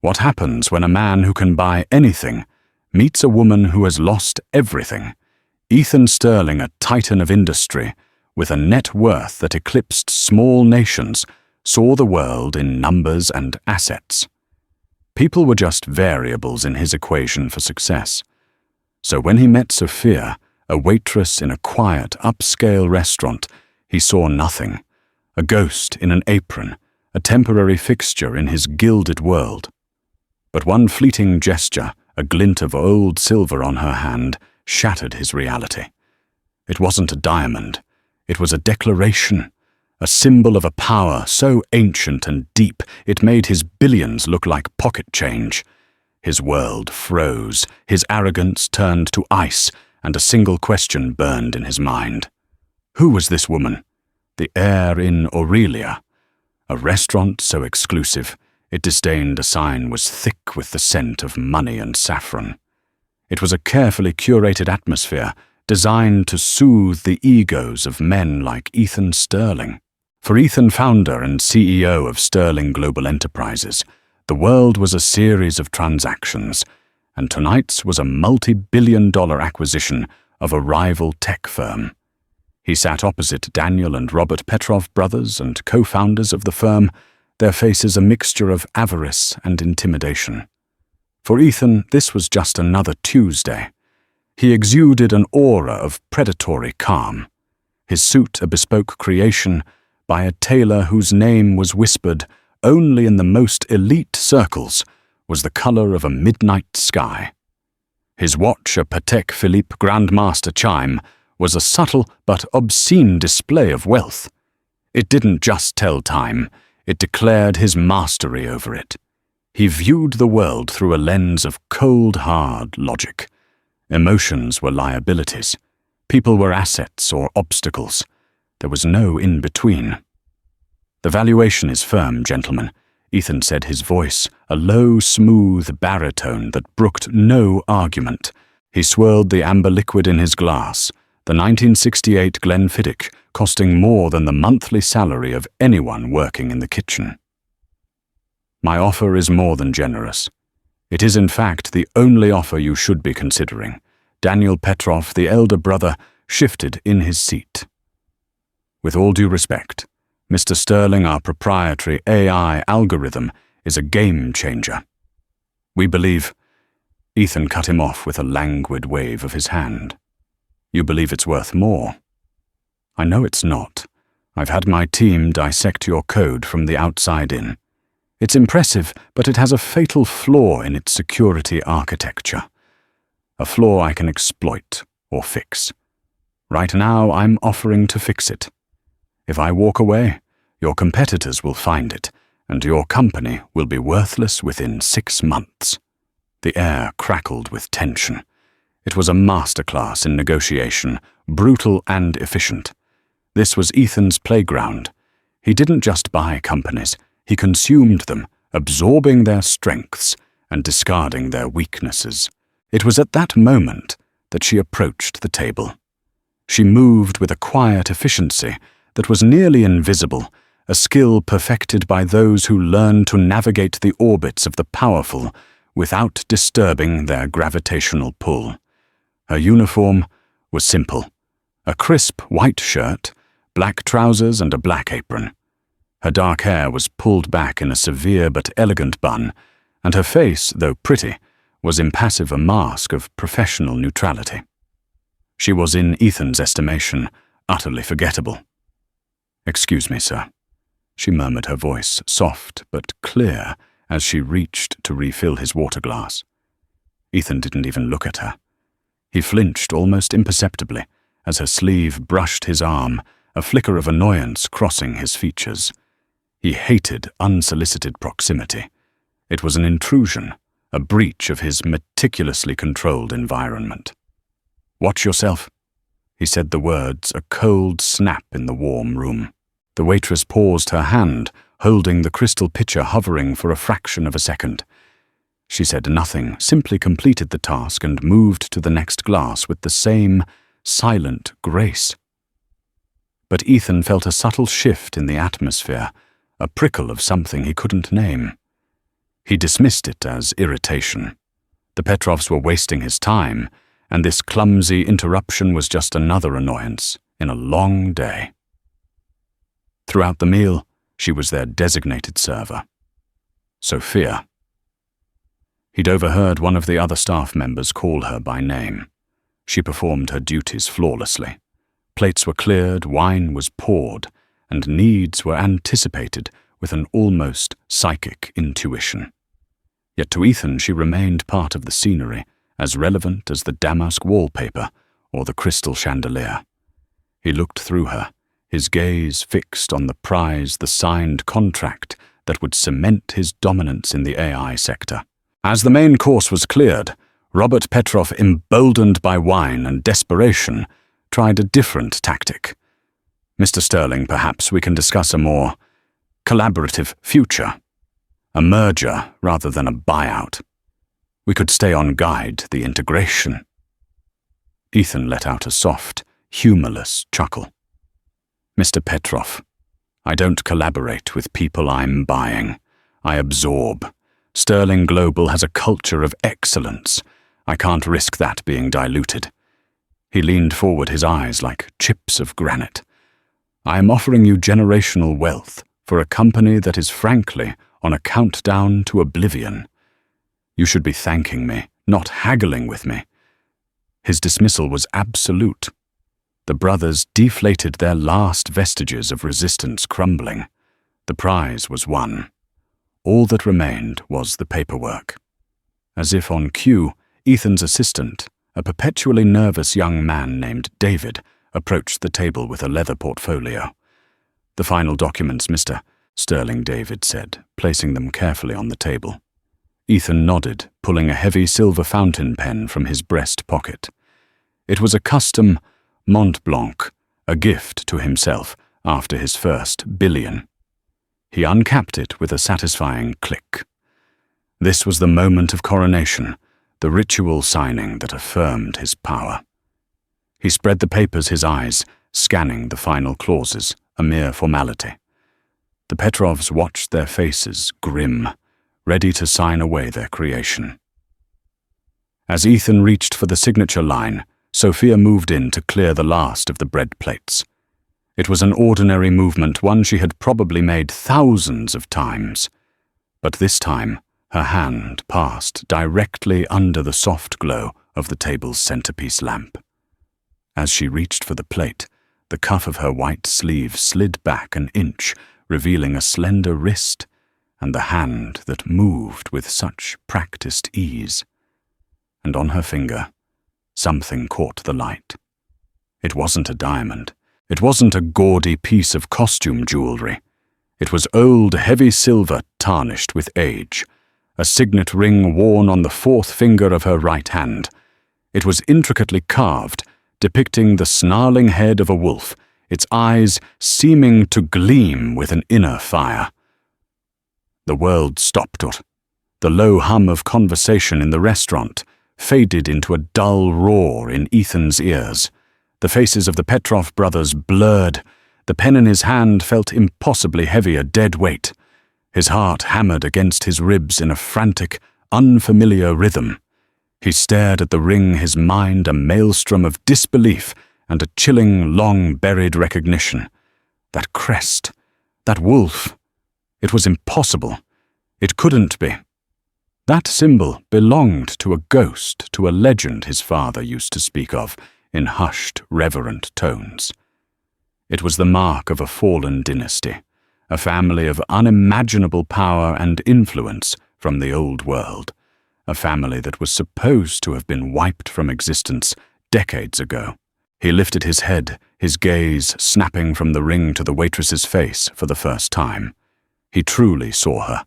What happens when a man who can buy anything meets a woman who has lost everything? Ethan Sterling, a titan of industry, with a net worth that eclipsed small nations, saw the world in numbers and assets. People were just variables in his equation for success. So when he met Sophia, a waitress in a quiet, upscale restaurant, he saw nothing. A ghost in an apron, a temporary fixture in his gilded world. But one fleeting gesture, a glint of old silver on her hand, shattered his reality. It wasn't a diamond. It was a declaration, a symbol of a power so ancient and deep it made his billions look like pocket change. His world froze, his arrogance turned to ice, and a single question burned in his mind. Who was this woman? The heir in Aurelia. A restaurant so exclusive, it disdained a sign was thick with the scent of money and saffron. It was a carefully curated atmosphere designed to soothe the egos of men like Ethan Sterling. For Ethan, founder and CEO of Sterling Global Enterprises, the world was a series of transactions, and tonight's was a multi-billion-dollar acquisition of a rival tech firm. He sat opposite Daniel and Robert Petrov brothers and co-founders of the firm, their faces a mixture of avarice and intimidation. For Ethan, this was just another Tuesday. He exuded an aura of predatory calm. His suit a bespoke creation by a tailor whose name was whispered only in the most elite circles, was the color of a midnight sky. His watch, a Patek Philippe Grandmaster chime, was a subtle but obscene display of wealth. It didn't just tell time, it declared his mastery over it. He viewed the world through a lens of cold, hard logic. Emotions were liabilities. People were assets or obstacles. There was no in-between. "The valuation is firm, gentlemen," Ethan said, his voice a low, smooth baritone that brooked no argument. He swirled the amber liquid in his glass, the 1968 Glenfiddich costing more than the monthly salary of anyone working in the kitchen. "My offer is more than generous. It is in fact the only offer you should be considering." Daniel Petrov, the elder brother, shifted in his seat. "With all due respect, Mr. Sterling, our proprietary AI algorithm is a game changer. We believe—" Ethan cut him off with a languid wave of his hand. "You believe it's worth more?" "I know it's not. I've had my team dissect your code from the outside in. It's impressive, but it has a fatal flaw in its security architecture. A flaw I can exploit or fix. Right now, I'm offering to fix it. If I walk away, your competitors will find it, and your company will be worthless within 6 months. The air crackled with tension. It was a masterclass in negotiation, brutal and efficient. This was Ethan's playground. He didn't just buy companies, he consumed them, absorbing their strengths and discarding their weaknesses. It was at that moment that she approached the table. She moved with a quiet efficiency that was nearly invisible, a skill perfected by those who learn to navigate the orbits of the powerful without disturbing their gravitational pull. Her uniform was simple: a crisp white shirt, black trousers and a black apron. Her dark hair was pulled back in a severe but elegant bun, and her face, though pretty, was impassive, a mask of professional neutrality. She was, in Ethan's estimation, utterly forgettable. "Excuse me, sir," she murmured, her voice soft but clear as she reached to refill his water glass. Ethan didn't even look at her. He flinched almost imperceptibly as her sleeve brushed his arm, a flicker of annoyance crossing his features. He hated unsolicited proximity. It was an intrusion, a breach of his meticulously controlled environment. "Watch yourself," he said, the words a cold snap in the warm room. The waitress paused, her hand holding the crystal pitcher hovering for a fraction of a second. She said nothing, simply completed the task and moved to the next glass with the same silent grace. But Ethan felt a subtle shift in the atmosphere, a prickle of something he couldn't name. He dismissed it as irritation. The Petrovs were wasting his time, and this clumsy interruption was just another annoyance in a long day. Throughout the meal, she was their designated server. Sophia. He'd overheard one of the other staff members call her by name. She performed her duties flawlessly. Plates were cleared, wine was poured, and needs were anticipated with an almost psychic intuition. Yet to Ethan she remained part of the scenery, as relevant as the damask wallpaper or the crystal chandelier. He looked through her, his gaze fixed on the prize, the signed contract that would cement his dominance in the AI sector. As the main course was cleared, Robert Petrov, emboldened by wine and desperation, tried a different tactic. "Mr. Sterling, perhaps we can discuss a more collaborative future. A merger rather than a buyout. We could stay on guide the integration." Ethan let out a soft, humorless chuckle. "Mr. Petrov, I don't collaborate with people I'm buying. I absorb. Sterling Global has a culture of excellence. I can't risk that being diluted." He leaned forward, his eyes like chips of granite. "I am offering you generational wealth for a company that is frankly on a countdown to oblivion. You should be thanking me, not haggling with me." His dismissal was absolute. The brothers deflated their last vestiges of resistance crumbling. The prize was won. All that remained was the paperwork. As if on cue, Ethan's assistant, a perpetually nervous young man named David, approached the table with a leather portfolio. "The final documents, Mr. Sterling," David said, placing them carefully on the table. Ethan nodded, pulling a heavy silver fountain pen from his breast pocket. It was a custom Mont Blanc, a gift to himself after his first billion. He uncapped it with a satisfying click. This was the moment of coronation, the ritual signing that affirmed his power. He spread the papers, his eyes scanning the final clauses, a mere formality. The Petrovs watched their faces grim, ready to sign away their creation. As Ethan reached for the signature line, Sophia moved in to clear the last of the bread plates. It was an ordinary movement, one she had probably made thousands of times. But this time, her hand passed directly under the soft glow of the table's centerpiece lamp. As she reached for the plate, the cuff of her white sleeve slid back an inch, revealing a slender wrist and the hand that moved with such practiced ease. And on her finger, something caught the light. It wasn't a diamond. It wasn't a gaudy piece of costume jewelry. It was old, heavy silver tarnished with age, a signet ring worn on the fourth finger of her right hand. It was intricately carved, depicting the snarling head of a wolf, its eyes seeming to gleam with an inner fire. The world stopped. The low hum of conversation in the restaurant faded into a dull roar in Ethan's ears. The faces of the Petrov brothers blurred. The pen in his hand felt impossibly heavy, a dead weight. His heart hammered against his ribs in a frantic, unfamiliar rhythm. He stared at the ring, his mind a maelstrom of disbelief and a chilling, long-buried recognition. That crest, that wolf. It was impossible. It couldn't be. That symbol belonged to a ghost, to a legend his father used to speak of in hushed, reverent tones. It was the mark of a fallen dynasty, a family of unimaginable power and influence from the old world, a family that was supposed to have been wiped from existence decades ago. He lifted his head, his gaze snapping from the ring to the waitress's face for the first time. He truly saw her.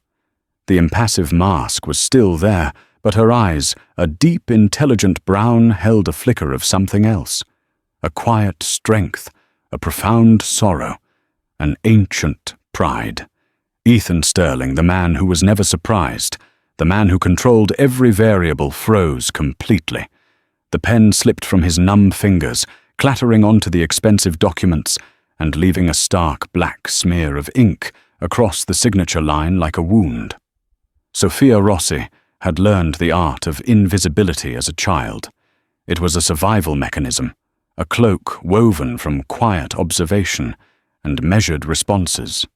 The impassive mask was still there, but her eyes, a deep, intelligent brown, held a flicker of something else. A quiet strength, a profound sorrow, an ancient pride. Ethan Sterling, the man who was never surprised, the man who controlled every variable, froze completely. The pen slipped from his numb fingers, clattering onto the expensive documents and leaving a stark black smear of ink across the signature line like a wound. Sophia Rossi had learned the art of invisibility as a child. It was a survival mechanism, a cloak woven from quiet observation and measured responses.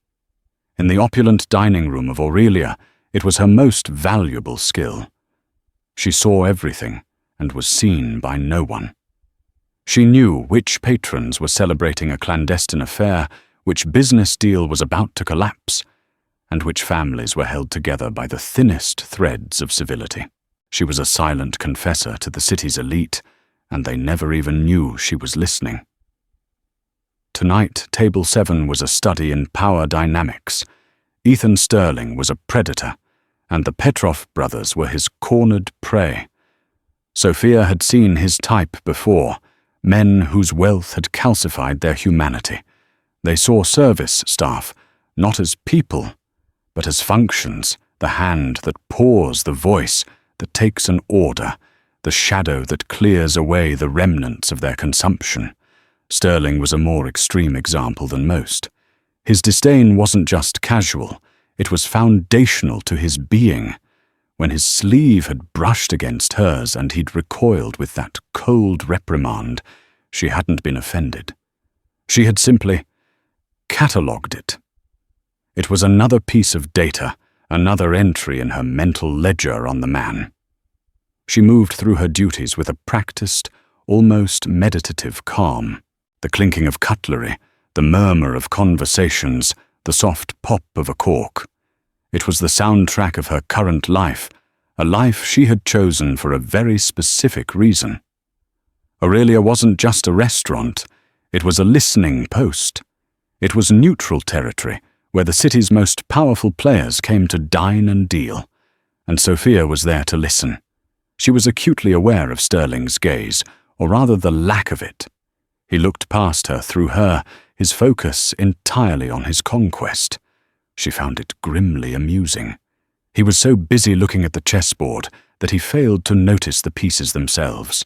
In the opulent dining room of Aurelia, it was her most valuable skill. She saw everything and was seen by no one. She knew which patrons were celebrating a clandestine affair, which business deal was about to collapse, and which families were held together by the thinnest threads of civility. She was a silent confessor to the city's elite, and they never even knew she was listening. Tonight, Table 7 was a study in power dynamics. Ethan Sterling was a predator, and the Petrov brothers were his cornered prey. Sophia had seen his type before, men whose wealth had calcified their humanity. They saw service staff not as people, but as functions, the hand that pours, the voice that takes an order, the shadow that clears away the remnants of their consumption. Sterling was a more extreme example than most. His disdain wasn't just casual, it was foundational to his being. When his sleeve had brushed against hers and he'd recoiled with that cold reprimand, she hadn't been offended. She had simply catalogued it. It was another piece of data, another entry in her mental ledger on the man. She moved through her duties with a practiced, almost meditative calm. The clinking of cutlery, the murmur of conversations, the soft pop of a cork. It was the soundtrack of her current life, a life she had chosen for a very specific reason. Aurelia wasn't just a restaurant, it was a listening post. It was neutral territory, where the city's most powerful players came to dine and deal, and Sophia was there to listen. She was acutely aware of Sterling's gaze, or rather the lack of it. He looked past her, through her, his focus entirely on his conquest. She found it grimly amusing. He was so busy looking at the chessboard that he failed to notice the pieces themselves.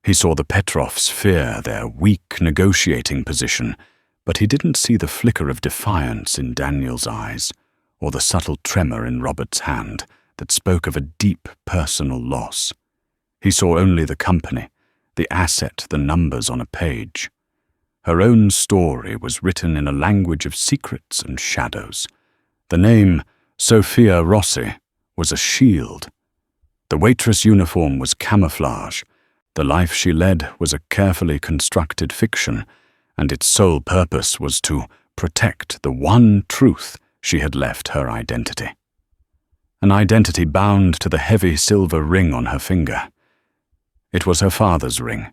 He saw the Petrovs fear their weak negotiating position, but he didn't see the flicker of defiance in Daniel's eyes, or the subtle tremor in Robert's hand that spoke of a deep personal loss. He saw only the company, the asset, the numbers on a page. Her own story was written in a language of secrets and shadows. The name, Sophia Rossi, was a shield. The waitress uniform was camouflage. The life she led was a carefully constructed fiction, and its sole purpose was to protect the one truth she had left her identity. An identity bound to the heavy silver ring on her finger. It was her father's ring,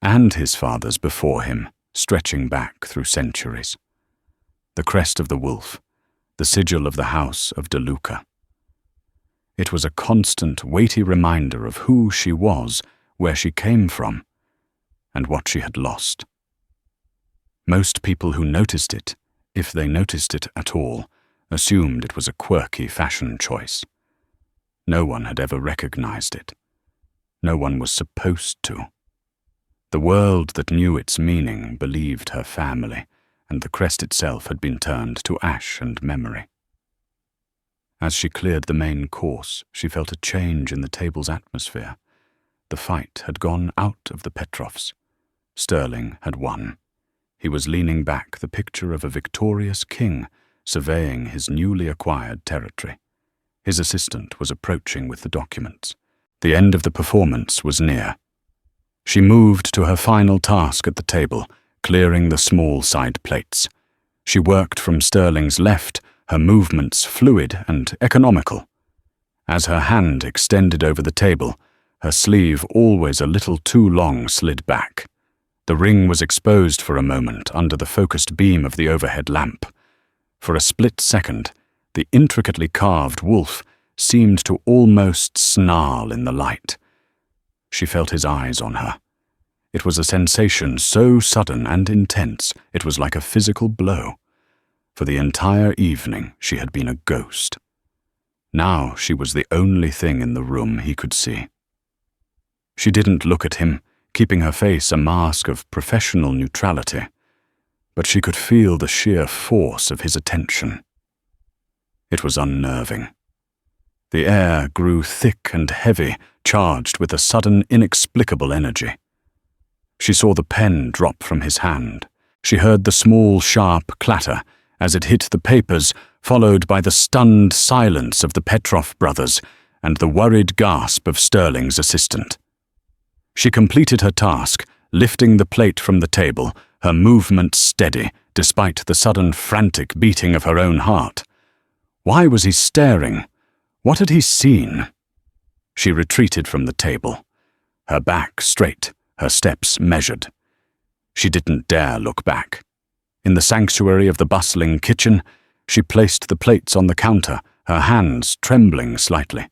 and his father's before him, stretching back through centuries. The crest of the wolf, the sigil of the house of De Luca. It was a constant, weighty reminder of who she was, where she came from, and what she had lost. Most people who noticed it, if they noticed it at all, assumed it was a quirky fashion choice. No one had ever recognized it. No one was supposed to. The world that knew its meaning believed her family, and the crest itself had been turned to ash and memory. As she cleared the main course, she felt a change in the table's atmosphere. The fight had gone out of the Petrovs. Sterling had won. He was leaning back, the picture of a victorious king, surveying his newly acquired territory. His assistant was approaching with the documents. The end of the performance was near. She moved to her final task at the table, clearing the small side plates. She worked from Sterling's left, her movements fluid and economical. As her hand extended over the table, her sleeve, always a little too long, slid back. The ring was exposed for a moment under the focused beam of the overhead lamp. For a split second, the intricately carved wolf seemed to almost snarl in the light. She felt his eyes on her. It was a sensation so sudden and intense, it was like a physical blow. For the entire evening, she had been a ghost. Now she was the only thing in the room he could see. She didn't look at him, keeping her face a mask of professional neutrality, but she could feel the sheer force of his attention. It was unnerving. The air grew thick and heavy, charged with a sudden, inexplicable energy. She saw the pen drop from his hand. She heard the small, sharp clatter as it hit the papers, followed by the stunned silence of the Petrov brothers and the worried gasp of Sterling's assistant. She completed her task, lifting the plate from the table, her movement steady, despite the sudden frantic beating of her own heart. Why was he staring? What had he seen? She retreated from the table, her back straight, her steps measured. She didn't dare look back. In the sanctuary of the bustling kitchen, she placed the plates on the counter, her hands trembling slightly.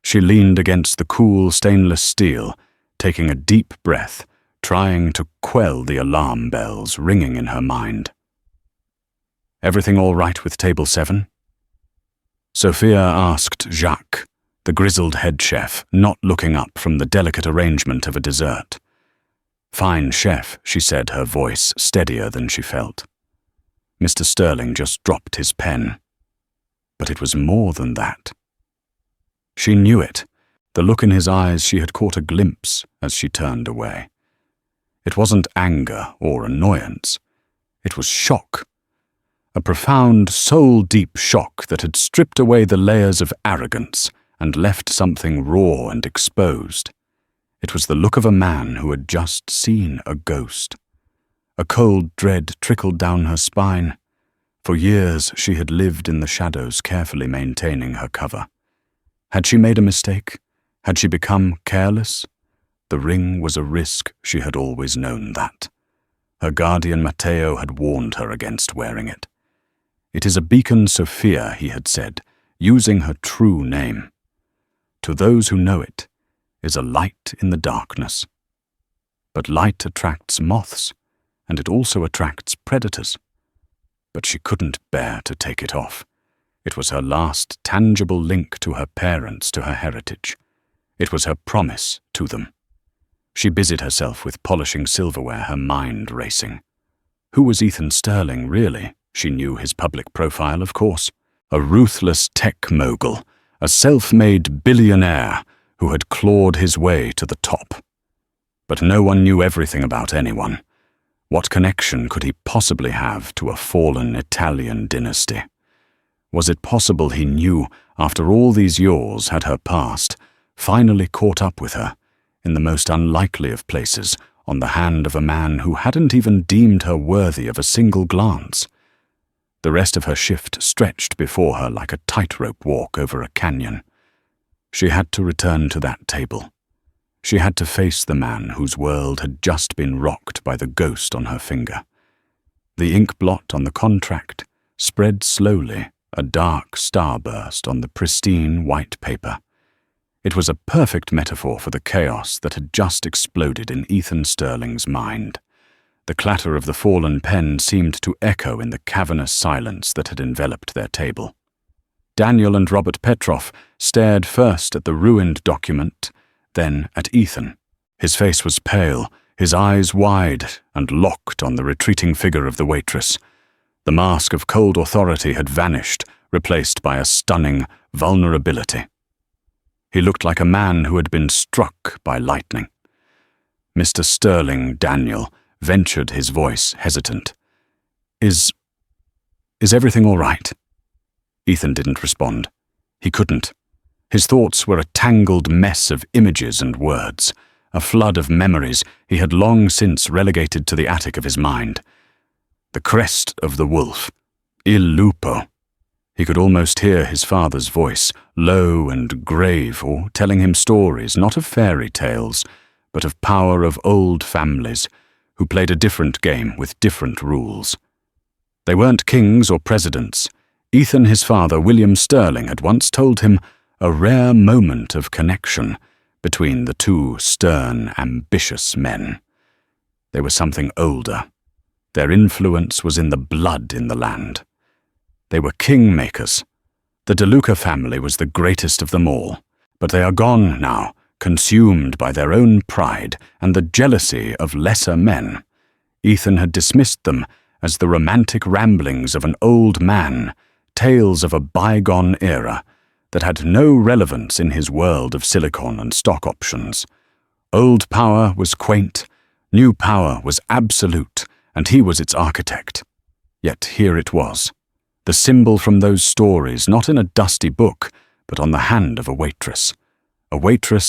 She leaned against the cool stainless steel, taking a deep breath, trying to quell the alarm bells ringing in her mind. "Everything all right with table 7? Sophia asked Jacques, the grizzled head chef, not looking up from the delicate arrangement of a dessert. "Fine, chef," she said, her voice steadier than she felt. Mr. Sterling just dropped his pen. But it was more than that. She knew it. The look in his eyes, she had caught a glimpse as she turned away. It wasn't anger or annoyance. It was shock. A profound, soul-deep shock that had stripped away the layers of arrogance and left something raw and exposed. It was the look of a man who had just seen a ghost. A cold dread trickled down her spine. For years she had lived in the shadows, carefully maintaining her cover. Had she made a mistake? Had she become careless? The ring was a risk, she had always known that. Her guardian Matteo had warned her against wearing it. "It is a beacon, Sophia," he had said, using her true name. "To those who know it, is a light in the darkness." But light attracts moths, and it also attracts predators. But she couldn't bear to take it off. It was her last tangible link to her parents, to her heritage. It was her promise to them. She busied herself with polishing silverware, her mind racing. Who was Ethan Sterling, really? She knew his public profile, of course. A ruthless tech mogul, a self-made billionaire who had clawed his way to the top. But no one knew everything about anyone. What connection could he possibly have to a fallen Italian dynasty? Was it possible he knew, after all these years had her past, finally caught up with her, in the most unlikely of places, on the hand of a man who hadn't even deemed her worthy of a single glance? The rest of her shift stretched before her like a tightrope walk over a canyon. She had to return to that table. She had to face the man whose world had just been rocked by the ghost on her finger. The ink blot on the contract spread slowly, a dark starburst on the pristine white paper. It was a perfect metaphor for the chaos that had just exploded in Ethan Sterling's mind. The clatter of the fallen pen seemed to echo in the cavernous silence that had enveloped their table. Daniel and Robert Petrov stared first at the ruined document, then at Ethan. His face was pale, his eyes wide and locked on the retreating figure of the waitress. The mask of cold authority had vanished, replaced by a stunning vulnerability. He looked like a man who had been struck by lightning. Mr. Sterling Daniel ventured his voice, hesitant. Is everything all right?" Ethan didn't respond. He couldn't. His thoughts were a tangled mess of images and words, a flood of memories he had long since relegated to the attic of his mind. The crest of the wolf, Il Lupo. He could almost hear his father's voice, low and grave, or telling him stories, not of fairy tales, but of power of old families, who played a different game with different rules. They weren't kings or presidents. Ethan, his father, William Sterling, had once told him a rare moment of connection between the two stern, ambitious men. They were something older. Their influence was in the blood in the land. They were kingmakers. The De Luca family was the greatest of them all, but they are gone now, consumed by their own pride and the jealousy of lesser men. Ethan had dismissed them as the romantic ramblings of an old man, tales of a bygone era, that had no relevance in his world of silicon and stock options. Old power was quaint, new power was absolute, and he was its architect. Yet here it was, the symbol from those stories, not in a dusty book, but on the hand of a waitress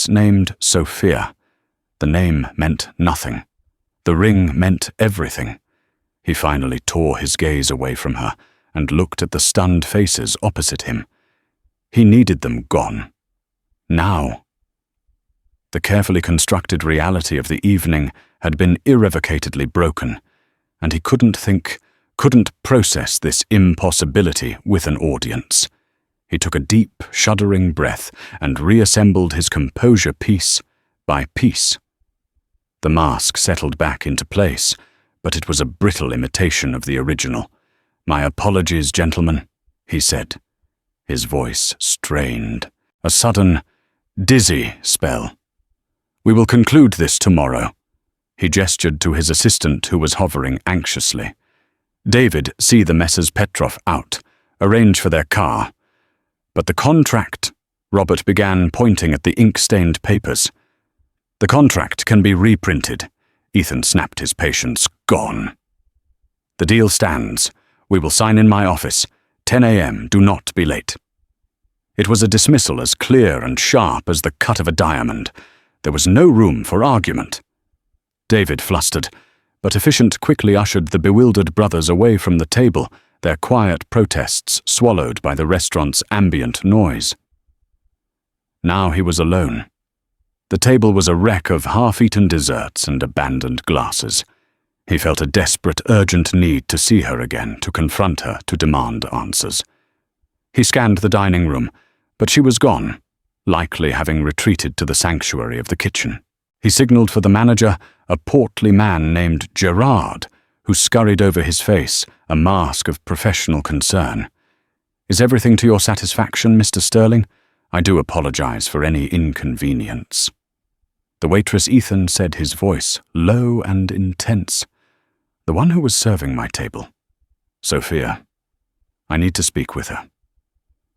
named Sophia. The name meant nothing. The ring meant everything. He finally tore his gaze away from her and looked at the stunned faces opposite him. He needed them gone. Now. The carefully constructed reality of the evening had been irrevocably broken, and he couldn't process this impossibility with an audience. He took a deep, shuddering breath and reassembled his composure piece by piece. The mask settled back into place, but it was a brittle imitation of the original. "My apologies, gentlemen," he said. His voice strained. A sudden, dizzy spell. "We will conclude this tomorrow." He gestured to his assistant, who was hovering anxiously. "David, see the Messrs. Petrov out. Arrange for their car." "But the contract," Robert began, pointing at the ink-stained papers. "The contract can be reprinted." Ethan snapped his patience. "Gone." "The deal stands. We will sign in my office. 10 a.m. Do not be late." It was a dismissal as clear and sharp as the cut of a diamond. There was no room for argument. David flustered, but Efficient quickly ushered the bewildered brothers away from the table, their quiet protests swallowed by the restaurant's ambient noise. Now he was alone. The table was a wreck of half-eaten desserts and abandoned glasses. He felt a desperate, urgent need to see her again, to confront her, to demand answers. He scanned the dining room, but she was gone, likely having retreated to the sanctuary of the kitchen. He signaled for the manager, a portly man named Gerard, who scurried over his face, a mask of professional concern. "Is everything to your satisfaction, Mr. Sterling? I do apologize for any inconvenience." The waitress Ethan said, his voice low and intense. "The one who was serving my table. Sophia. I need to speak with her."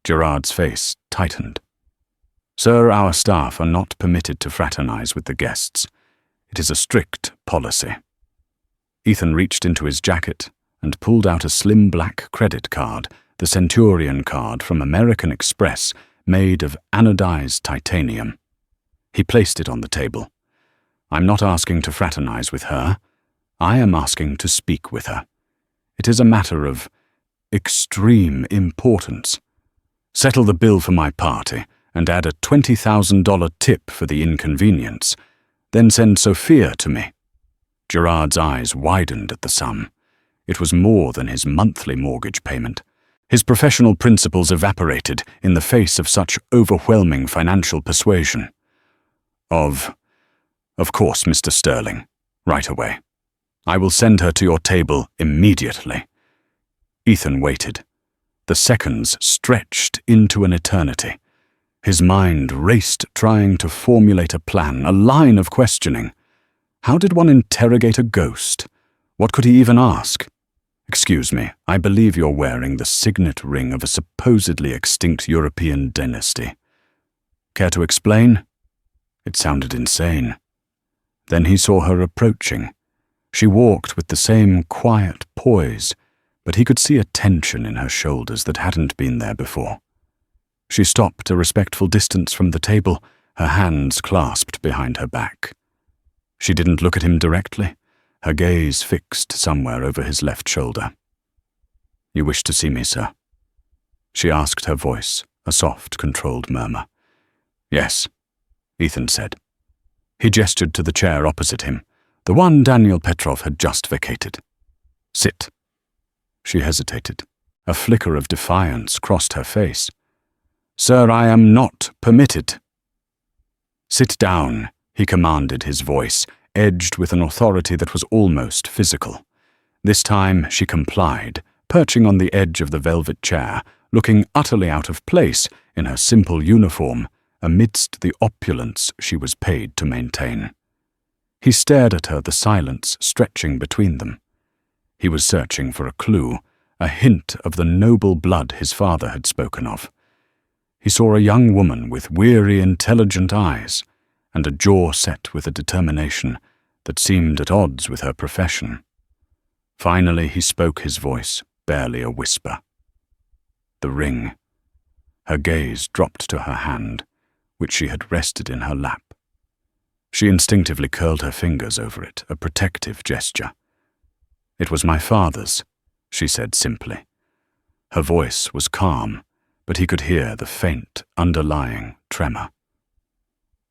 Gerard's face tightened. "Sir, our staff are not permitted to fraternize with the guests. It is a strict policy." Ethan reached into his jacket and pulled out a slim black credit card, the Centurion card from American Express, made of anodized titanium. He placed it on the table. "I'm not asking to fraternize with her. I am asking to speak with her. It is a matter of extreme importance. Settle the bill for my party and add a $20,000 tip for the inconvenience. Then send Sophia to me." Gerard's eyes widened at the sum. It was more than his monthly mortgage payment. His professional principles evaporated in the face of such overwhelming financial persuasion. Of course, Mr. Sterling. Right away. I will send her to your table immediately." Ethan waited. The seconds stretched into an eternity. His mind raced, trying to formulate a plan, a line of questioning. How did one interrogate a ghost? What could he even ask? "Excuse me, I believe you're wearing the signet ring of a supposedly extinct European dynasty. Care to explain?" It sounded insane. Then he saw her approaching. She walked with the same quiet poise, but he could see a tension in her shoulders that hadn't been there before. She stopped a respectful distance from the table, her hands clasped behind her back. She didn't look at him directly, her gaze fixed somewhere over his left shoulder. "You wish to see me, sir?" She asked, her voice a soft, controlled murmur. "Yes," Ethan said. He gestured to the chair opposite him, the one Daniel Petrov had just vacated. "Sit." She hesitated. A flicker of defiance crossed her face. "Sir, I am not permitted." "Sit down," he commanded, his voice edged with an authority that was almost physical. This time she complied, perching on the edge of the velvet chair, looking utterly out of place in her simple uniform amidst the opulence she was paid to maintain. He stared at her, the silence stretching between them. He was searching for a clue, a hint of the noble blood his father had spoken of. He saw a young woman with weary, intelligent eyes and a jaw set with a determination that seemed at odds with her profession. Finally, he spoke, his voice barely a whisper. The ring. Her gaze dropped to her hand, which she had rested in her lap. She instinctively curled her fingers over it, a protective gesture. "It was my father's," she said simply. Her voice was calm, but he could hear the faint, underlying tremor.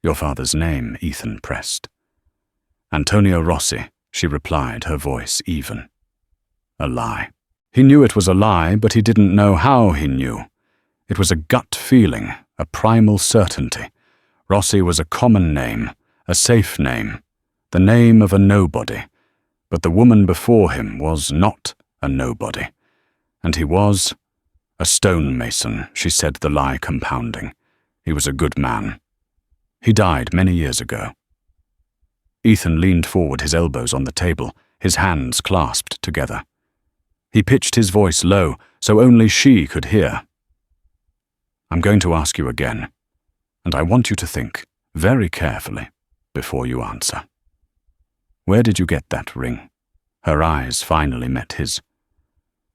"Your father's name?" Ethan pressed. "Antonio Rossi," she replied, her voice even. A lie. He knew it was a lie, but he didn't know how he knew. It was a gut feeling, a primal certainty. Rossi was a common name, a safe name, the name of a nobody. But the woman before him was not a nobody. And he was a stonemason, she said, the lie compounding. He was a good man. He died many years ago. Ethan leaned forward, his elbows on the table, his hands clasped together. He pitched his voice low, so only she could hear. "I'm going to ask you again, and I want you to think very carefully before you answer. Where did you get that ring?" Her eyes finally met his.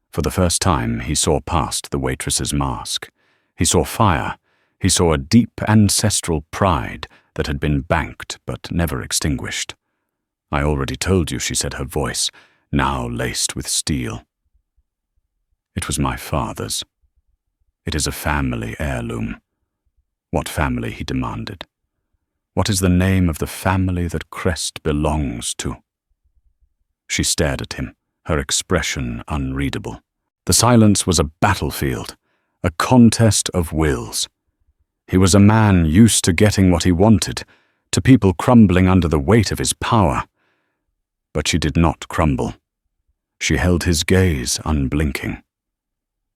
For the first time, he saw past the waitress's mask. He saw fire. He saw a deep ancestral pride that had been banked but never extinguished. "I already told you," she said, her voice now laced with steel. "It was my father's. It is a family heirloom." "What family?" he demanded. "What is the name of the family that Crest belongs to?" She stared at him, her expression unreadable. The silence was a battlefield, a contest of wills. He was a man used to getting what he wanted, to people crumbling under the weight of his power. But she did not crumble. She held his gaze unblinking.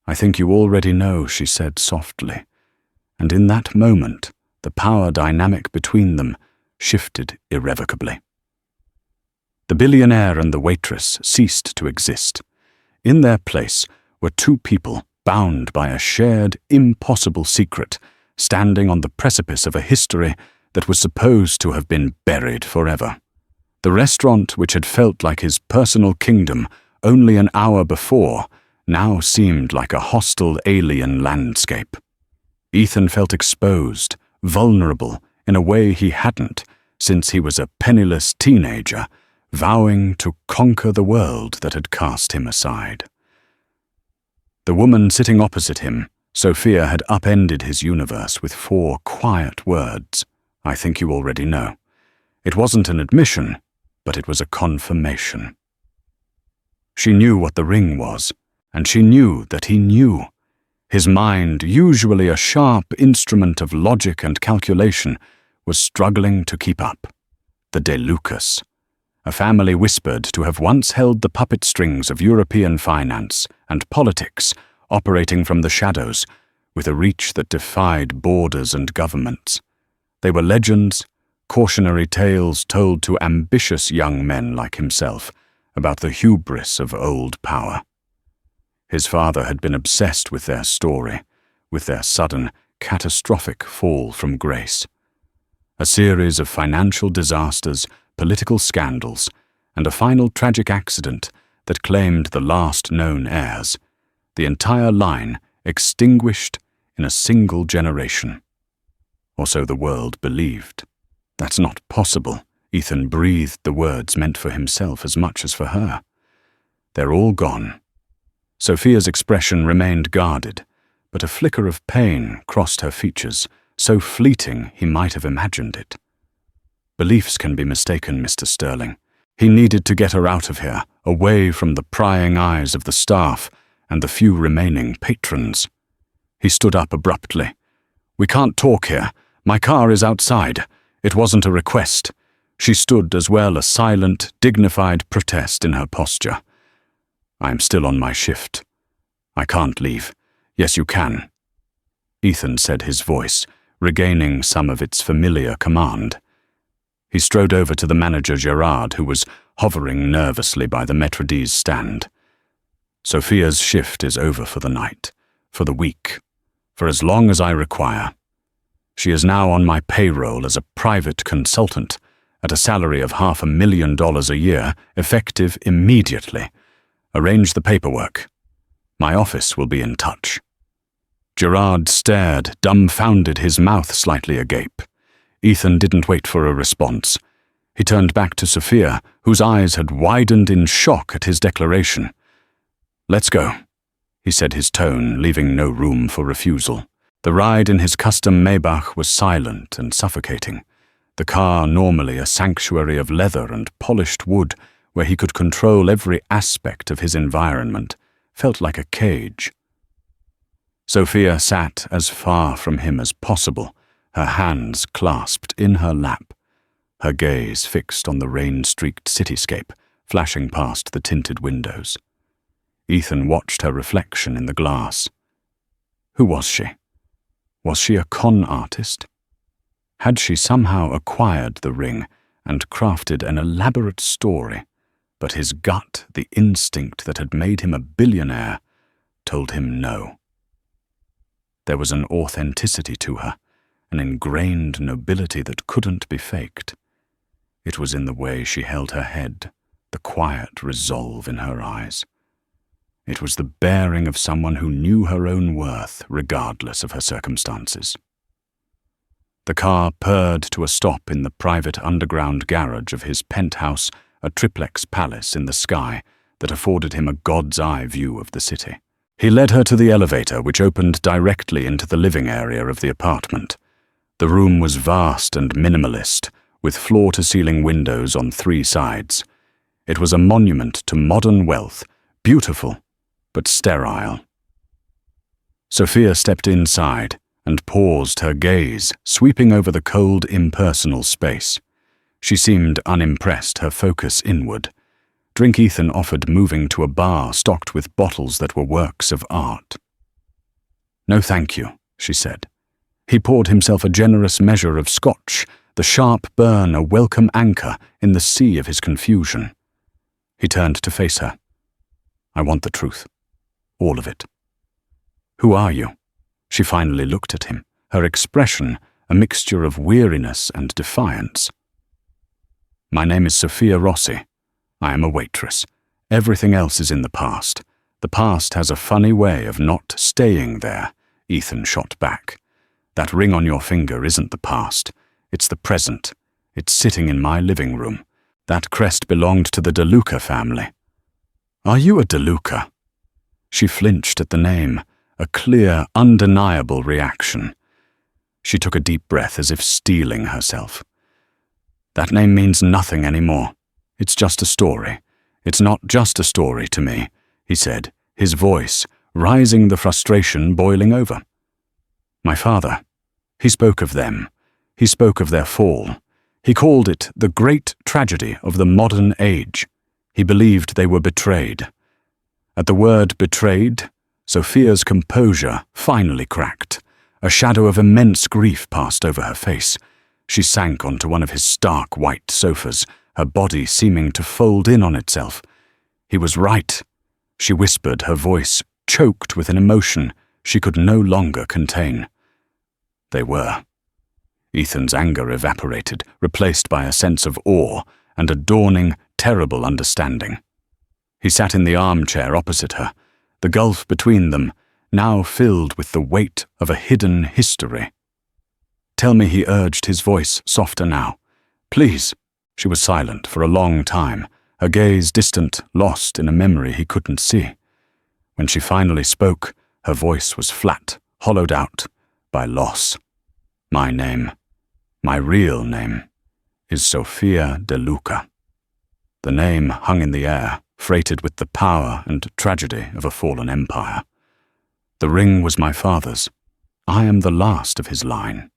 "I think you already know," she said softly, and in that moment, the power dynamic between them shifted irrevocably. The billionaire and the waitress ceased to exist. In their place were two people bound by a shared, impossible secret, standing on the precipice of a history that was supposed to have been buried forever. The restaurant, which had felt like his personal kingdom only an hour before, now seemed like a hostile alien landscape. Ethan felt exposed, vulnerable, in a way he hadn't since he was a penniless teenager, vowing to conquer the world that had cast him aside. The woman sitting opposite him, Sophia, had upended his universe with 4 quiet words. "I think you already know." It wasn't an admission, but it was a confirmation. She knew what the ring was, and she knew that he knew. His mind, usually a sharp instrument of logic and calculation, was struggling to keep up. The De Lucas, a family whispered to have once held the puppet strings of European finance and politics, operating from the shadows, with a reach that defied borders and governments. They were legends, cautionary tales told to ambitious young men like himself about the hubris of old power. His father had been obsessed with their story, with their sudden, catastrophic fall from grace. A series of financial disasters, political scandals, and a final tragic accident that claimed the last known heirs, the entire line extinguished in a single generation. Or so the world believed. "That's not possible." Ethan breathed the words meant for himself as much as for her. "They're all gone." Sophia's expression remained guarded, but a flicker of pain crossed her features, so fleeting he might have imagined it. "Beliefs can be mistaken, Mr. Sterling." He needed to get her out of here, away from the prying eyes of the staff and the few remaining patrons. He stood up abruptly. "We can't talk here. My car is outside. It wasn't a request." She stood as well, a silent, dignified protest in her posture. "I'm still on my shift. I can't leave." "Yes, you can," Ethan said, his voice regaining some of its familiar command. He strode over to the manager, Gerard, who was hovering nervously by the Metrodis stand. "Sophia's shift is over for the night, for the week, for as long as I require. She is now on my payroll as a private consultant at a salary of $500,000 a year, effective immediately. Arrange the paperwork. My office will be in touch." Gerard stared, dumbfounded, his mouth slightly agape. Ethan didn't wait for a response. He turned back to Sophia, whose eyes had widened in shock at his declaration. "Let's go," he said, his tone leaving no room for refusal. The ride in his custom Maybach was silent and suffocating. The car, normally a sanctuary of leather and polished wood, where he could control every aspect of his environment, felt like a cage. Sophia sat as far from him as possible, her hands clasped in her lap, her gaze fixed on the rain-streaked cityscape flashing past the tinted windows. Ethan watched her reflection in the glass. Who was she? Was she a con artist? Had she somehow acquired the ring and crafted an elaborate story, but his gut, the instinct that had made him a billionaire, told him no. There was an authenticity to her, an ingrained nobility that couldn't be faked. It was in the way she held her head, the quiet resolve in her eyes. It was the bearing of someone who knew her own worth, regardless of her circumstances. The car purred to a stop in the private underground garage of his penthouse, a triplex palace in the sky that afforded him a god's-eye view of the city. He led her to the elevator, which opened directly into the living area of the apartment. The room was vast and minimalist, with floor-to-ceiling windows on 3 sides. It was a monument to modern wealth, beautiful but sterile. Sophia stepped inside and paused, her gaze sweeping over the cold, impersonal space. She seemed unimpressed, her focus inward. Drink Ethan offered, moving to a bar stocked with bottles that were works of art. "No, thank you," she said. He poured himself a generous measure of scotch, the sharp burn a welcome anchor in the sea of his confusion. He turned to face her. "I want the truth. All of it." "Who are you?" She finally looked at him, her expression a mixture of weariness and defiance. "My name is Sophia Rossi. I am a waitress. Everything else is in the past. The past has a funny way of not staying there," Ethan shot back. "That ring on your finger isn't the past. It's the present. It's sitting in my living room. That crest belonged to the DeLuca family." "Are you a DeLuca?" She flinched at the name, a clear, undeniable reaction. She took a deep breath as if steeling herself. "That name means nothing anymore. It's just a story. It's not just a story to me," he said, his voice rising, the frustration boiling over. "My father, he spoke of them. He spoke of their fall. He called it the great tragedy of the modern age. He believed they were betrayed." At the word betrayed, Sophia's composure finally cracked. A shadow of immense grief passed over her face. She sank onto one of his stark white sofas, her body seeming to fold in on itself. "He was right," she whispered, her voice choked with an emotion she could no longer contain. They were. Ethan's anger evaporated, replaced by a sense of awe and a dawning, terrible understanding. He sat in the armchair opposite her, the gulf between them now filled with the weight of a hidden history. "Tell me," he urged, his voice softer now. "Please." She was silent for a long time, her gaze distant, lost in a memory he couldn't see. When she finally spoke, her voice was flat, hollowed out by loss. "My name, my real name, is Sophia DeLuca." The name hung in the air, freighted with the power and tragedy of a fallen empire. "The ring was my father's. I am the last of his line."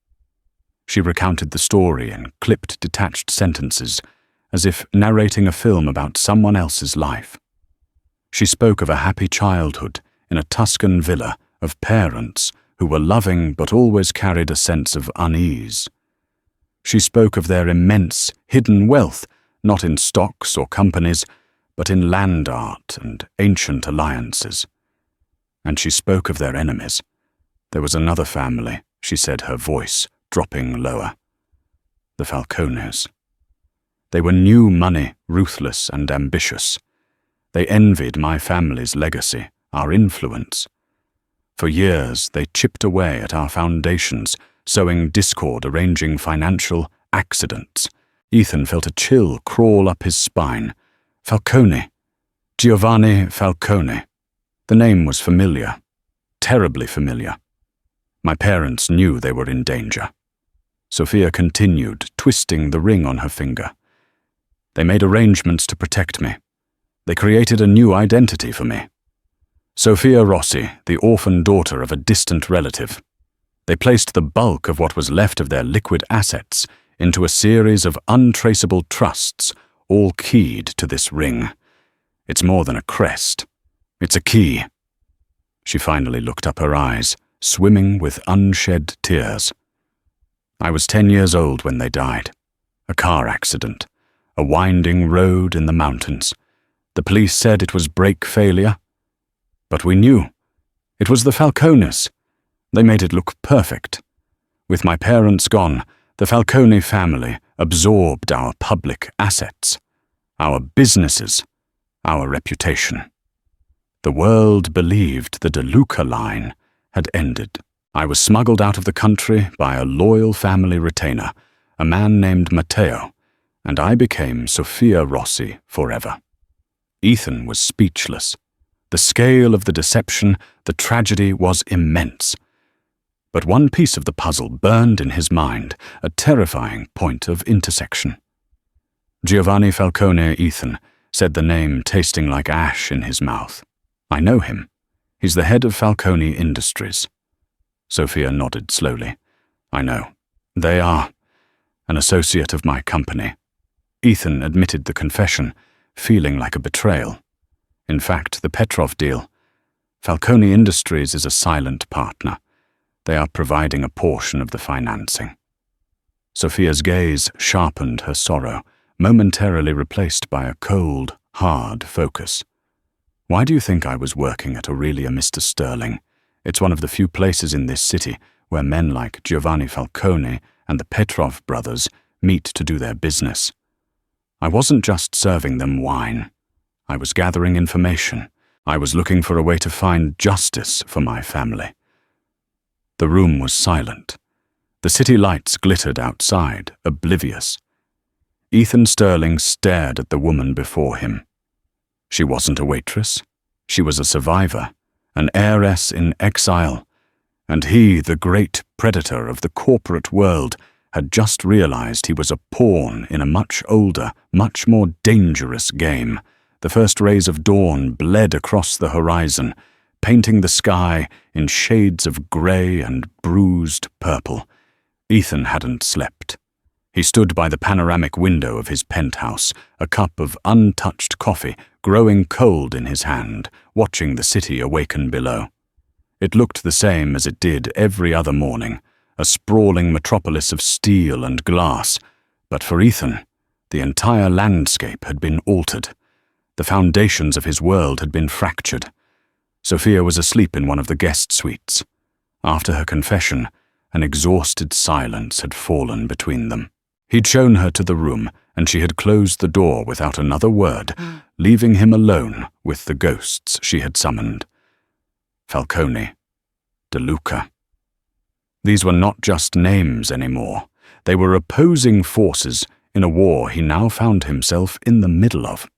She recounted the story in clipped, detached sentences, as if narrating a film about someone else's life. She spoke of a happy childhood in a Tuscan villa, of parents who were loving but always carried a sense of unease. She spoke of their immense, hidden wealth, not in stocks or companies, but in land art and ancient alliances. And she spoke of their enemies, There was another family, she said, her voice dropping lower. The Falcones. They were new money, ruthless and ambitious. They envied my family's legacy, our influence. For years, they chipped away at our foundations, sowing discord, arranging financial accidents. Ethan felt a chill crawl up his spine. Falcone. Giovanni Falcone. The name was familiar. Terribly familiar. My parents knew they were in danger. Sophia continued, twisting the ring on her finger. They made arrangements to protect me. They created a new identity for me. Sophia Rossi, the orphan daughter of a distant relative. They placed the bulk of what was left of their liquid assets into a series of untraceable trusts, all keyed to this ring. It's more than a crest. It's a key. She finally looked up, her eyes swimming with unshed tears. I was 10 years old when they died. A car accident. A winding road in the mountains. The police said it was brake failure. But we knew. It was the Falcones. They made it look perfect. With my parents gone, the Falcone family absorbed our public assets, our businesses, our reputation. The world believed the De Luca line had ended. I was smuggled out of the country by a loyal family retainer, a man named Matteo, and I became Sophia Rossi forever. Ethan was speechless. The scale of the deception, the tragedy was immense. But one piece of the puzzle burned in his mind, a terrifying point of intersection. Giovanni Falcone, Ethan, said the name tasting like ash in his mouth. I know him. He's the head of Falcone Industries. Sophia nodded slowly. I know. They are an associate of my company. Ethan admitted the confession, feeling like a betrayal. In fact, the Petrov deal. Falcone Industries is a silent partner. They are providing a portion of the financing. Sophia's gaze sharpened her sorrow, momentarily replaced by a cold, hard focus. Why do you think I was working at Aurelia, Mr. Sterling? It's one of the few places in this city where men like Giovanni Falcone and the Petrov brothers meet to do their business. I wasn't just serving them wine. I was gathering information. I was looking for a way to find justice for my family. The room was silent. The city lights glittered outside, oblivious. Ethan Sterling stared at the woman before him. She wasn't a waitress. She was a survivor, an heiress in exile, and he, the great predator of the corporate world, had just realized he was a pawn in a much older, much more dangerous game. The first rays of dawn bled across the horizon, painting the sky in shades of grey and bruised purple. Ethan hadn't slept. He stood by the panoramic window of his penthouse, a cup of untouched coffee growing cold in his hand, watching the city awaken below. It looked the same as it did every other morning, a sprawling metropolis of steel and glass, but for Ethan, the entire landscape had been altered. The foundations of his world had been fractured. Sophia was asleep in one of the guest suites. After her confession, an exhausted silence had fallen between them. He'd shown her to the room, and she had closed the door without another word, leaving him alone with the ghosts she had summoned. Falcone. De Luca. These were not just names anymore. They were opposing forces in a war he now found himself in the middle of.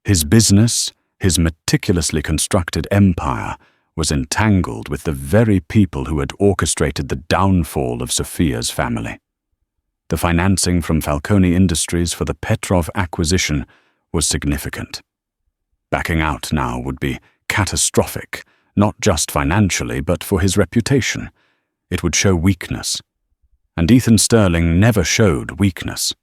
His business, his meticulously constructed empire, was entangled with the very people who had orchestrated the downfall of Sophia's family. The financing from Falcone Industries for the Petrov acquisition was significant. Backing out now would be catastrophic, not just financially, but for his reputation. It would show weakness. And Ethan Sterling never showed weakness.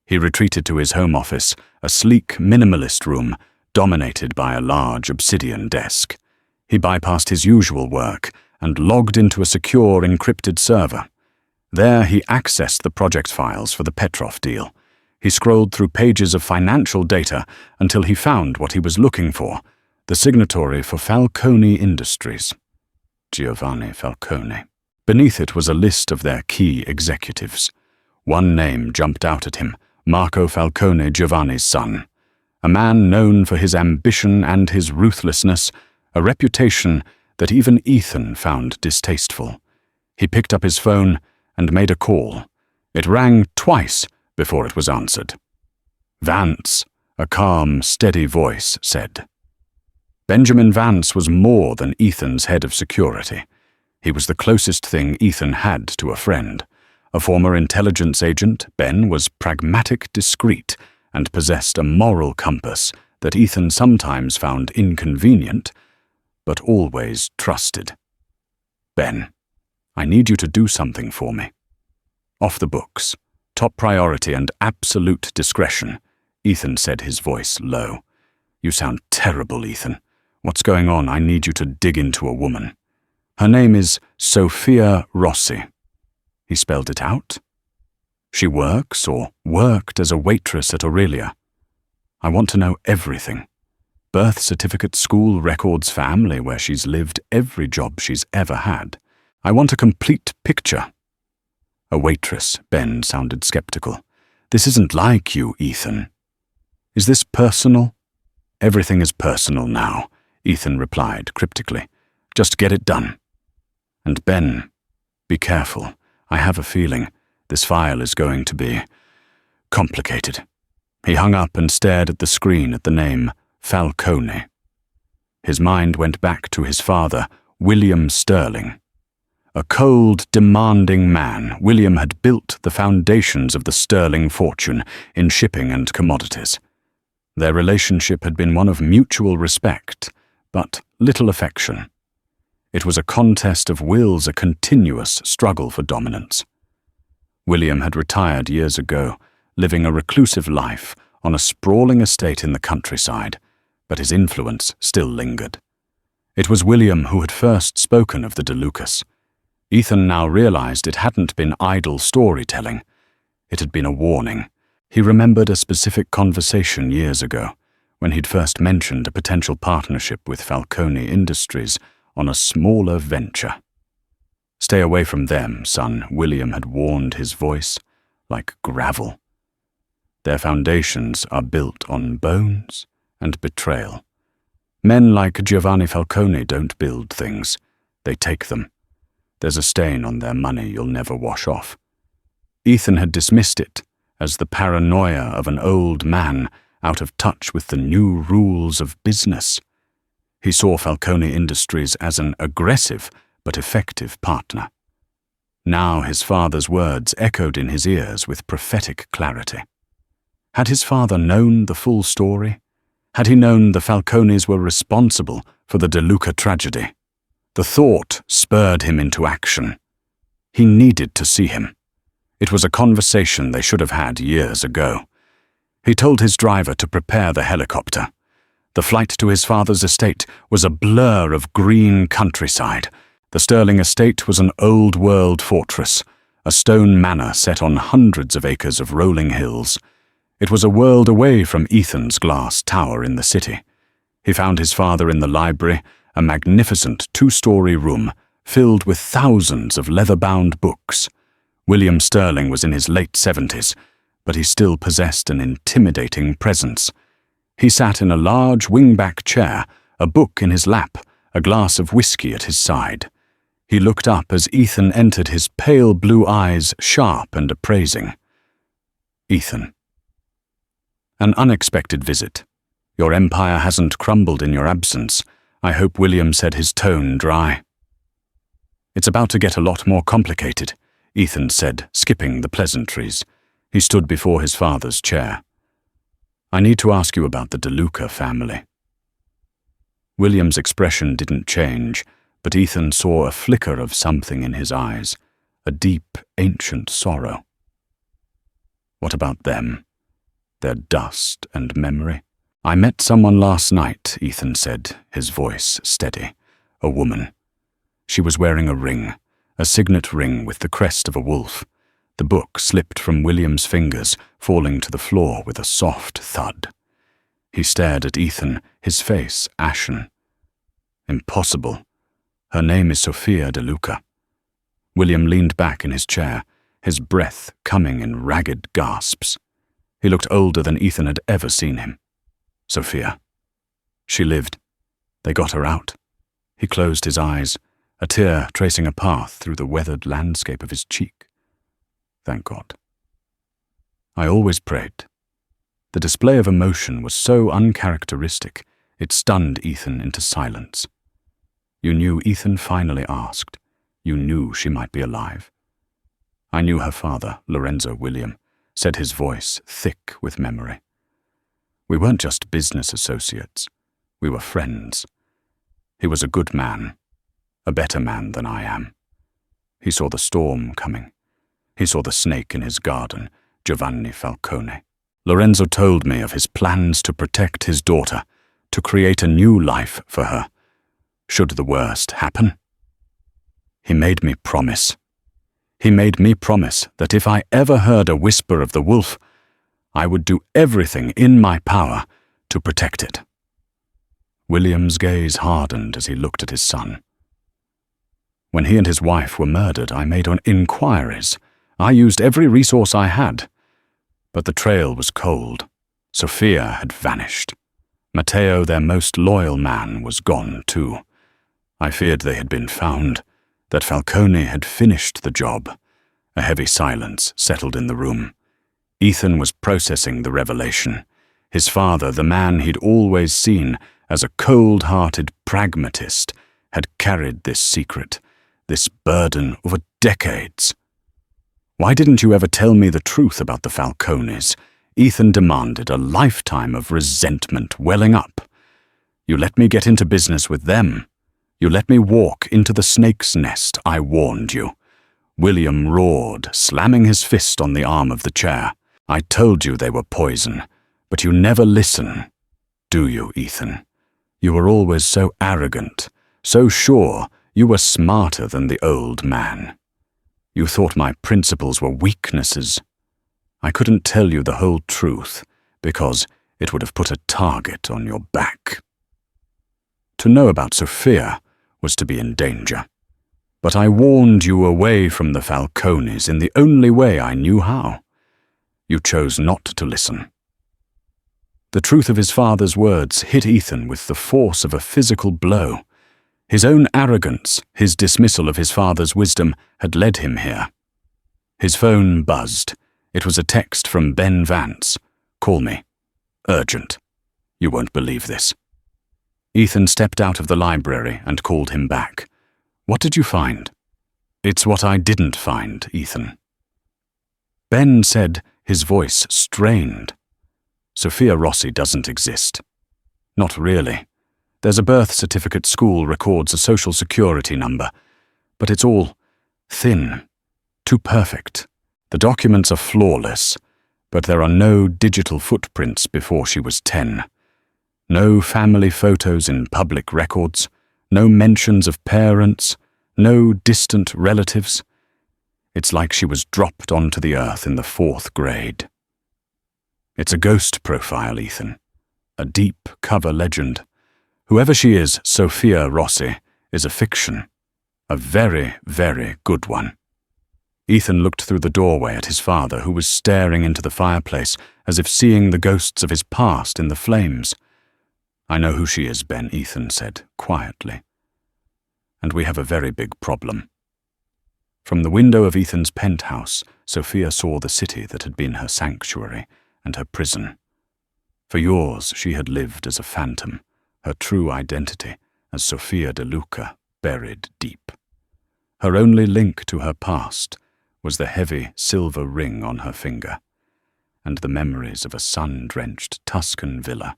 He retreated to his home office, a sleek, minimalist room dominated by a large obsidian desk. He bypassed his usual work and logged into a secure, encrypted server. There he accessed the project files for the Petrov deal. He scrolled through pages of financial data until he found what he was looking for, the signatory for Falcone Industries. Giovanni Falcone. Beneath it was a list of their key executives. One name jumped out at him, Marco Falcone, Giovanni's son. A man known for his ambition and his ruthlessness, a reputation that even Ethan found distasteful. He picked up his phone and made a call. It rang twice before it was answered. Vance, a calm, steady voice, said. Benjamin Vance was more than Ethan's head of security. He was the closest thing Ethan had to a friend. A former intelligence agent, Ben was pragmatic, discreet, and possessed a moral compass that Ethan sometimes found inconvenient, but always trusted. Ben, I need you to do something for me. Off the books, top priority and absolute discretion, Ethan said, his voice low. You sound terrible, Ethan. What's going on? I need you to dig into a woman. Her name is Sophia Rossi. He spelled it out. She works or worked as a waitress at Aurelia. I want to know everything. Birth certificate, school records, family, where she's lived, every job she's ever had. I want a complete picture. A waitress, Ben sounded skeptical. This isn't like you, Ethan. Is this personal? Everything is personal now, Ethan replied cryptically. Just get it done. And Ben, be careful. I have a feeling this file is going to be complicated. He hung up and stared at the screen at the name Falcone. His mind went back to his father, William Sterling. A cold, demanding man, William had built the foundations of the Sterling fortune in shipping and commodities. Their relationship had been one of mutual respect, but little affection. It was a contest of wills, a continuous struggle for dominance. William had retired years ago, living a reclusive life on a sprawling estate in the countryside, but his influence still lingered. It was William who had first spoken of the DeLucas. Ethan now realized it hadn't been idle storytelling. It had been a warning. He remembered a specific conversation years ago, when he'd first mentioned a potential partnership with Falcone Industries on a smaller venture. Stay away from them, son, William had warned, his voice like gravel. Their foundations are built on bones and betrayal. Men like Giovanni Falcone don't build things, they take them. There's a stain on their money you'll never wash off. Ethan had dismissed it as the paranoia of an old man out of touch with the new rules of business. He saw Falcone Industries as an aggressive but effective partner. Now his father's words echoed in his ears with prophetic clarity. Had his father known the full story? Had he known the Falcones were responsible for the DeLuca tragedy? The thought spurred him into action. He needed to see him. It was a conversation they should have had years ago. He told his driver to prepare the helicopter. The flight to his father's estate was a blur of green countryside. The Sterling estate was an old-world fortress, a stone manor set on hundreds of acres of rolling hills. It was a world away from Ethan's glass tower in the city. He found his father in the library, a magnificent two-story room filled with thousands of leather-bound books. William Sterling was in his late 70s, but he still possessed an intimidating presence. He sat in a large wing-back chair, a book in his lap, a glass of whiskey at his side. He looked up as Ethan entered, his pale blue eyes sharp and appraising. Ethan. An unexpected visit. Your empire hasn't crumbled in your absence. I hope, William said, his tone dry. It's about to get a lot more complicated, Ethan said, skipping the pleasantries. He stood before his father's chair. I need to ask you about the DeLuca family. William's expression didn't change, but Ethan saw a flicker of something in his eyes, a deep, ancient sorrow. What about them? Their dust and memory? I met someone last night, Ethan said, his voice steady. A woman. She was wearing a ring, a signet ring with the crest of a wolf. The book slipped from William's fingers, falling to the floor with a soft thud. He stared at Ethan, his face ashen. Impossible. Her name is Sophia De Luca." William leaned back in his chair, his breath coming in ragged gasps. He looked older than Ethan had ever seen him. Sophia. She lived. They got her out. He closed his eyes, a tear tracing a path through the weathered landscape of his cheek. Thank God. I always prayed. The display of emotion was so uncharacteristic, it stunned Ethan into silence. You knew Ethan finally asked. You knew she might be alive. "I knew her father, Lorenzo William," said his voice thick with memory. "We weren't just business associates. We were friends. He was a good man, a better man than I am. He saw the storm coming. He saw the snake in his garden, Giovanni Falcone. Lorenzo told me of his plans to protect his daughter, to create a new life for her, should the worst happen. He made me promise. He made me promise that if I ever heard a whisper of the wolf, I would do everything in my power to protect it." William's gaze hardened as he looked at his son. "When he and his wife were murdered, I made inquiries. I used every resource I had. But the trail was cold. Sophia had vanished. Matteo, their most loyal man, was gone too. I feared they had been found, that Falcone had finished the job." A heavy silence settled in the room. Ethan was processing the revelation. His father, the man he'd always seen as a cold-hearted pragmatist, had carried this secret, this burden over decades. "Why didn't you ever tell me the truth about the Falcones?" Ethan demanded, a lifetime of resentment welling up. "You let me get into business with them. You let me walk into the snake's nest. I warned you." William roared, slamming his fist on the arm of the chair. "I told you they were poison, but you never listen. Do you, Ethan? You were always so arrogant, so sure you were smarter than the old man. You thought my principles were weaknesses. I couldn't tell you the whole truth, because it would have put a target on your back. To know about Sophia was to be in danger. But I warned you away from the Falcones in the only way I knew how. You chose not to listen." The truth of his father's words hit Ethan with the force of a physical blow. His own arrogance, his dismissal of his father's wisdom, had led him here. His phone buzzed. It was a text from Ben Vance. "Call me. Urgent. You won't believe this." Ethan stepped out of the library and called him back. "What did you find?" "It's what I didn't find, Ethan." Ben said, his voice strained. "Sophia Rossi doesn't exist. Not really. There's a birth certificate school records a social security number, but it's all thin, too perfect. The documents are flawless, but there are no digital footprints before she was 10. No family photos in public records, no mentions of parents, no distant relatives. It's like she was dropped onto the earth in the 4th grade. It's a ghost profile, Ethan. A deep cover legend. Whoever she is, Sophia Rossi, is a fiction. A very, very good one." Ethan looked through the doorway at his father, who was staring into the fireplace as if seeing the ghosts of his past in the flames. "I know who she is, Ben," Ethan said quietly. "And we have a very big problem." From the window of Ethan's penthouse, Sophia saw the city that had been her sanctuary and her prison. For years she had lived as a phantom, her true identity as Sophia De Luca buried deep. Her only link to her past was the heavy silver ring on her finger, and the memories of a sun-drenched Tuscan villa.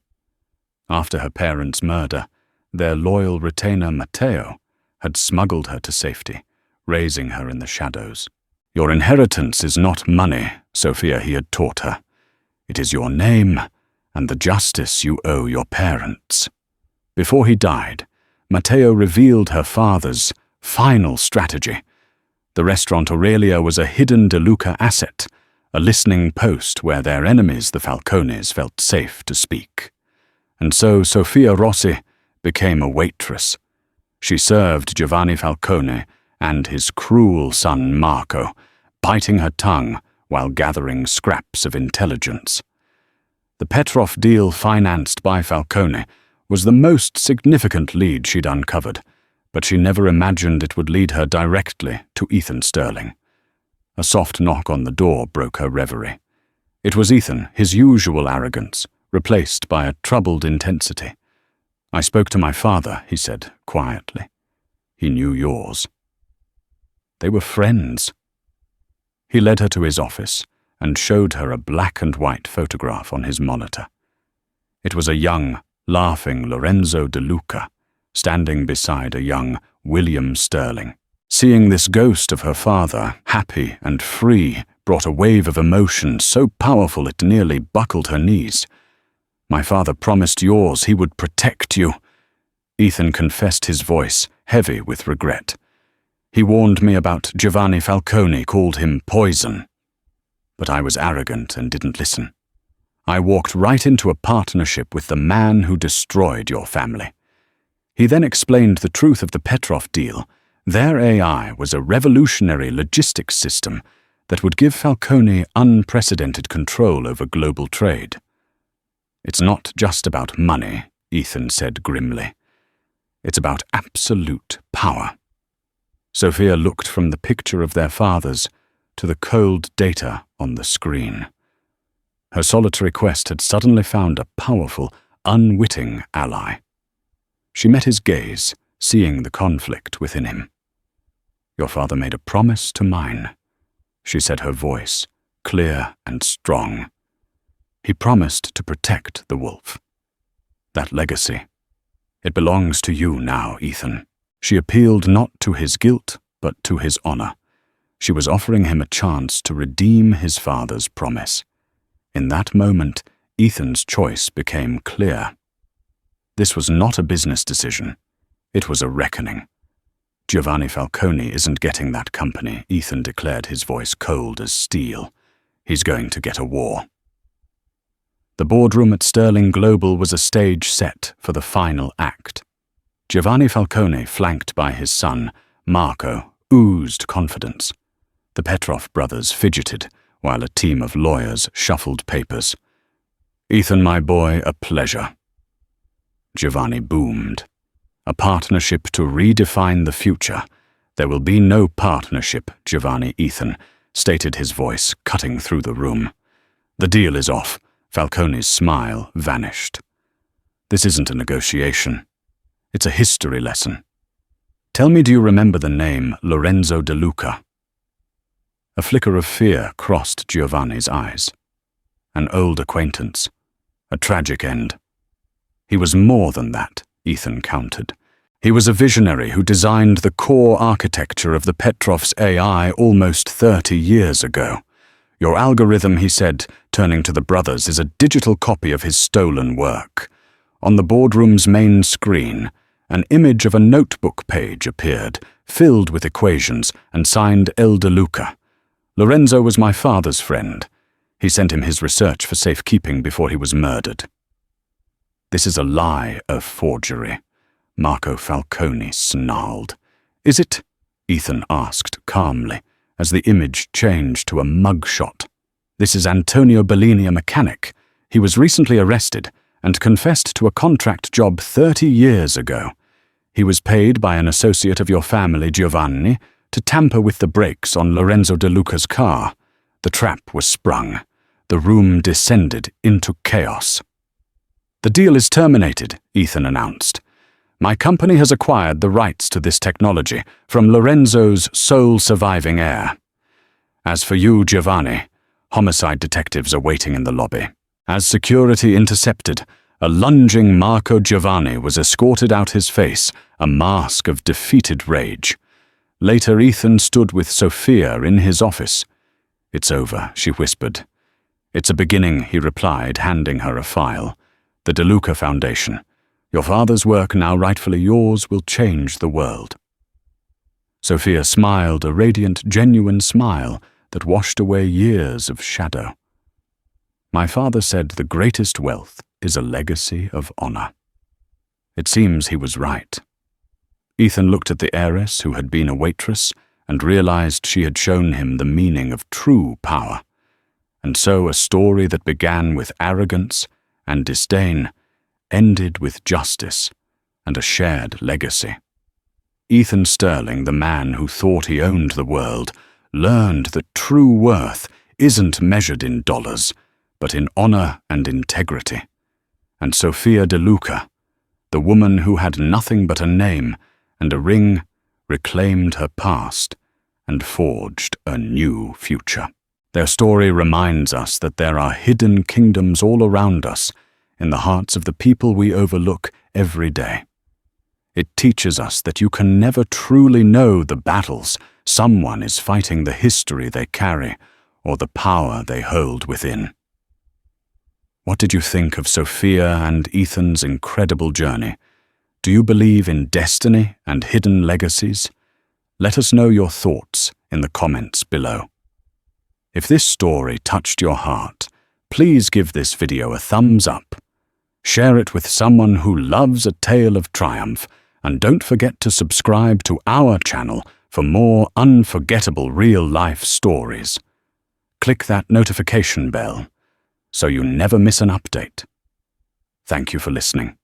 After her parents' murder, their loyal retainer Matteo had smuggled her to safety, raising her in the shadows. "Your inheritance is not money," Sophia he had taught her. "It is your name and the justice you owe your parents." Before he died, Matteo revealed her father's final strategy. The restaurant Aurelia was a hidden De Luca asset, a listening post where their enemies, the Falcones, felt safe to speak. And so Sophia Rossi became a waitress. She served Giovanni Falcone and his cruel son Marco, biting her tongue while gathering scraps of intelligence. The Petrov deal financed by Falcone was the most significant lead she'd uncovered, but she never imagined it would lead her directly to Ethan Sterling. A soft knock on the door broke her reverie. It was Ethan, his usual arrogance, replaced by a troubled intensity. "I spoke to my father," he said quietly. "He knew yours." They were friends. He led her to his office and showed her a black and white photograph on his monitor. It was a young, laughing Lorenzo De Luca, standing beside a young William Sterling. Seeing this ghost of her father, happy and free, brought a wave of emotion so powerful it nearly buckled her knees. "My father promised yours he would protect you." Ethan confessed, his voice heavy with regret. "He warned me about Giovanni Falcone, called him poison. But I was arrogant and didn't listen. I walked right into a partnership with the man who destroyed your family." He then explained the truth of the Petrov deal. Their AI was a revolutionary logistics system that would give Falcone unprecedented control over global trade. "It's not just about money," Ethan said grimly. "It's about absolute power." Sophia looked from the picture of their fathers to the cold data on the screen. Her solitary quest had suddenly found a powerful, unwitting ally. She met his gaze, seeing the conflict within him. "Your father made a promise to mine," she said, her voice clear and strong. "He promised to protect the wolf. That legacy, it belongs to you now, Ethan." She appealed not to his guilt, but to his honor. She was offering him a chance to redeem his father's promise. In that moment, Ethan's choice became clear. This was not a business decision. It was a reckoning. "Giovanni Falcone isn't getting that company," Ethan declared, his voice cold as steel. "He's going to get a war." The boardroom at Sterling Global was a stage set for the final act. Giovanni Falcone, flanked by his son, Marco, oozed confidence. The Petrov brothers fidgeted, while a team of lawyers shuffled papers. "Ethan, my boy, a pleasure." Giovanni boomed. "A partnership to redefine the future. There will be no partnership, Giovanni." Ethan stated, his voice cutting through the room. "The deal is off." Falcone's smile vanished. "This isn't a negotiation. It's a history lesson. Tell me, do you remember the name Lorenzo De Luca?" A flicker of fear crossed Giovanni's eyes. An old acquaintance. A tragic end. "He was more than that," Ethan countered. "He was a visionary who designed the core architecture of the Petrov's AI almost 30 years ago. Your algorithm," he said, turning to the brothers, "is a digital copy of his stolen work." On the boardroom's main screen, an image of a notebook page appeared, filled with equations and signed L. De Luca. "Lorenzo was my father's friend. He sent him his research for safekeeping before he was murdered." "This is a lie, a forgery," Marco Falcone snarled. "Is it?" Ethan asked calmly, as the image changed to a mugshot. "This is Antonio Bellini, a mechanic. He was recently arrested and confessed to a contract job 30 years ago. He was paid by an associate of your family, Giovanni, to tamper with the brakes on Lorenzo De Luca's car. The trap was sprung. The room descended into chaos." "The deal is terminated," Ethan announced. "My company has acquired the rights to this technology from Lorenzo's sole surviving heir. As for you, Giovanni, homicide detectives are waiting in the lobby." As security intercepted, a lunging Marco Giovanni was escorted out, his face a mask of defeated rage. Later, Ethan stood with Sophia in his office. "It's over," she whispered. "It's a beginning," he replied, handing her a file. "The De Luca Foundation. Your father's work, now rightfully yours, will change the world." Sophia smiled, a radiant, genuine smile that washed away years of shadow. "My father said the greatest wealth is a legacy of honor. It seems he was right." Ethan looked at the heiress who had been a waitress and realized she had shown him the meaning of true power. And so a story that began with arrogance and disdain ended with justice and a shared legacy. Ethan Sterling, the man who thought he owned the world, learned that true worth isn't measured in dollars, but in honor and integrity. And Sophia DeLuca, the woman who had nothing but a name and a ring, reclaimed her past and forged a new future. Their story reminds us that there are hidden kingdoms all around us, in the hearts of the people we overlook every day. It teaches us that you can never truly know the battles someone is fighting, the history they carry, or the power they hold within. What did you think of Sophia and Ethan's incredible journey? Do you believe in destiny and hidden legacies? Let us know your thoughts in the comments below. If this story touched your heart, please give this video a thumbs up. Share it with someone who loves a tale of triumph, and don't forget to subscribe to our channel for more unforgettable real-life stories. Click that notification bell so you never miss an update. Thank you for listening.